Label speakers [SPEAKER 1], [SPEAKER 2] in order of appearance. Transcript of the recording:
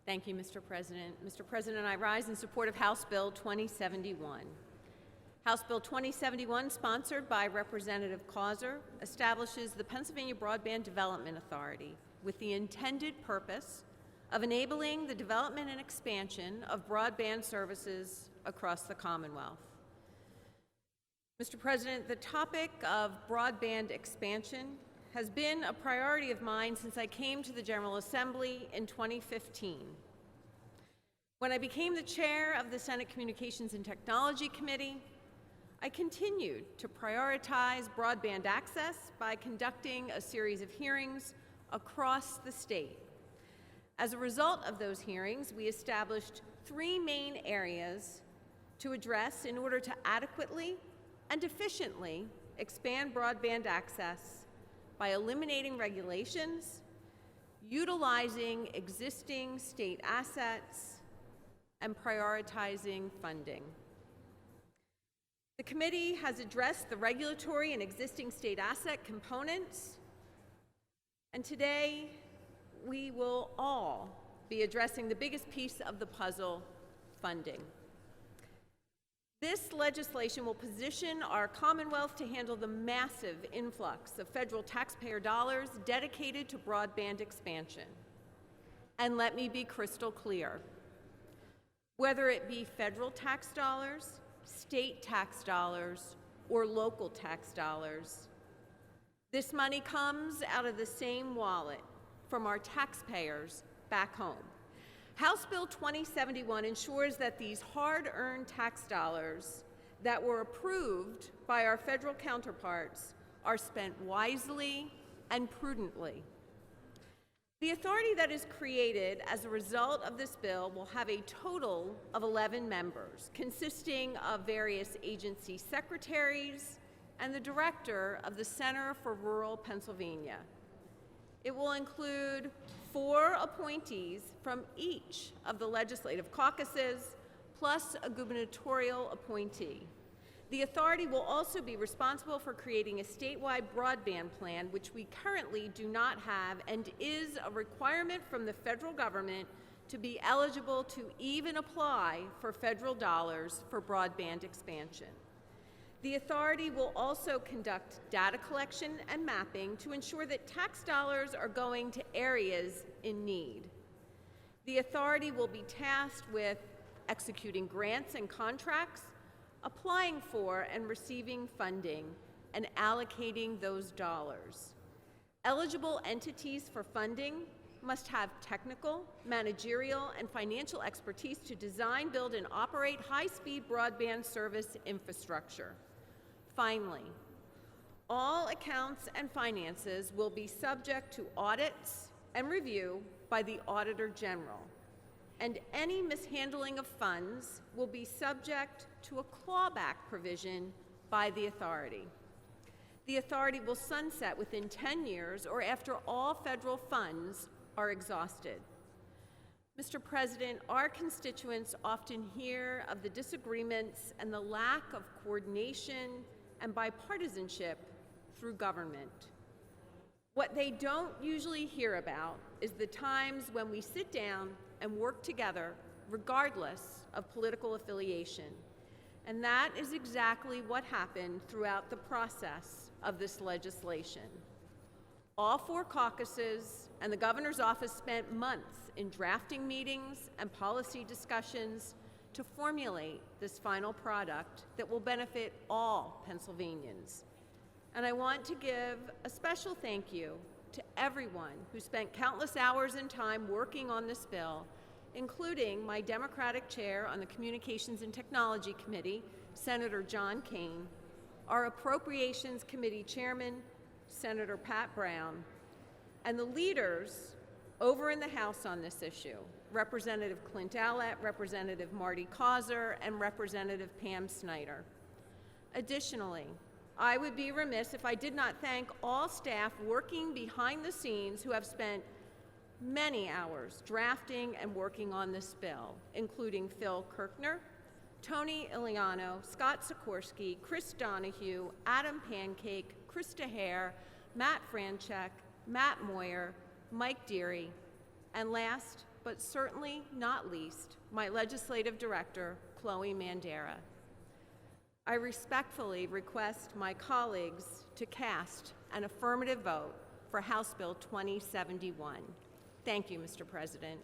[SPEAKER 1] Thank you, Mr. President. Mr. President, I rise in support of House Bill 2071. House Bill 2071, sponsored by Representative Causer, establishes the Pennsylvania Broadband Development Authority with the intended purpose of enabling the development and expansion of broadband services across the Commonwealth. Mr. President, the topic of broadband expansion has been a priority of mine since I came to the General Assembly in 2015. When I became the chair of the Senate Communications and Technology Committee, I continued to prioritize broadband access by conducting a series of hearings across the state. As a result of those hearings, we established three main areas to address in order to adequately and efficiently expand broadband access by eliminating regulations, utilizing existing state assets, and prioritizing funding. The committee has addressed the regulatory and existing state asset components, and today we will all be addressing the biggest piece of the puzzle, funding. This legislation will position our Commonwealth to handle the massive influx of federal taxpayer dollars dedicated to broadband expansion. And let me be crystal clear. Whether it be federal tax dollars, state tax dollars, or local tax dollars, this money comes out of the same wallet from our taxpayers back home. House Bill 2071 ensures that these hard-earned tax dollars that were approved by our federal counterparts are spent wisely and prudently. The authority that is created as a result of this bill will have a total of 11 members, consisting of various agency secretaries and the director of the Center for Rural Pennsylvania. It will include 4 appointees from each of the legislative caucuses, plus a gubernatorial appointee. The authority will also be responsible for creating a statewide broadband plan, which we currently do not have and is a requirement from the federal government to be eligible to even apply for federal dollars for broadband expansion. The authority will also conduct data collection and mapping to ensure that tax dollars are going to areas in need. The authority will be tasked with executing grants and contracts, applying for and receiving funding, and allocating those dollars. Eligible entities for funding must have technical, managerial, and financial expertise to design, build, and operate high-speed broadband service infrastructure. Finally, all accounts and finances will be subject to audits and review by the Auditor General, and any mishandling of funds will be subject to a clawback provision by the authority. The authority will sunset within 10 years or after all federal funds are exhausted. Mr. President, our constituents often hear of the disagreements and the lack of coordination and bipartisanship through government. What they don't usually hear about is the times when we sit down and work together regardless of political affiliation. And that is exactly what happened throughout the process of this legislation. All 4 caucuses and the governor's office spent months in drafting meetings and policy discussions to formulate this final product that will benefit all Pennsylvanians. And I want to give a special thank you to everyone who spent countless hours and time working on this bill, including my Democratic chair on the Communications and Technology Committee, Senator John Kane, our Appropriations Committee Chairman, Senator Pat Brown, and the leaders over in the House on this issue, Representative Clint Allett, Representative Marty Causer, and Representative Pam Snyder. Additionally, I would be remiss if I did not thank all staff working behind the scenes who have spent many hours drafting and working on this bill, including Phil Kirkner, Tony Iliano, Scott Sikorsky, Chris Donahue, Adam Pancake, Krista Hare, Matt Franchek, Matt Moyer, Mike Deary, and last but certainly not least, my legislative director, Chloe Mandera. I respectfully request my colleagues to cast an affirmative vote for House Bill 2071. Thank you, Mr. President.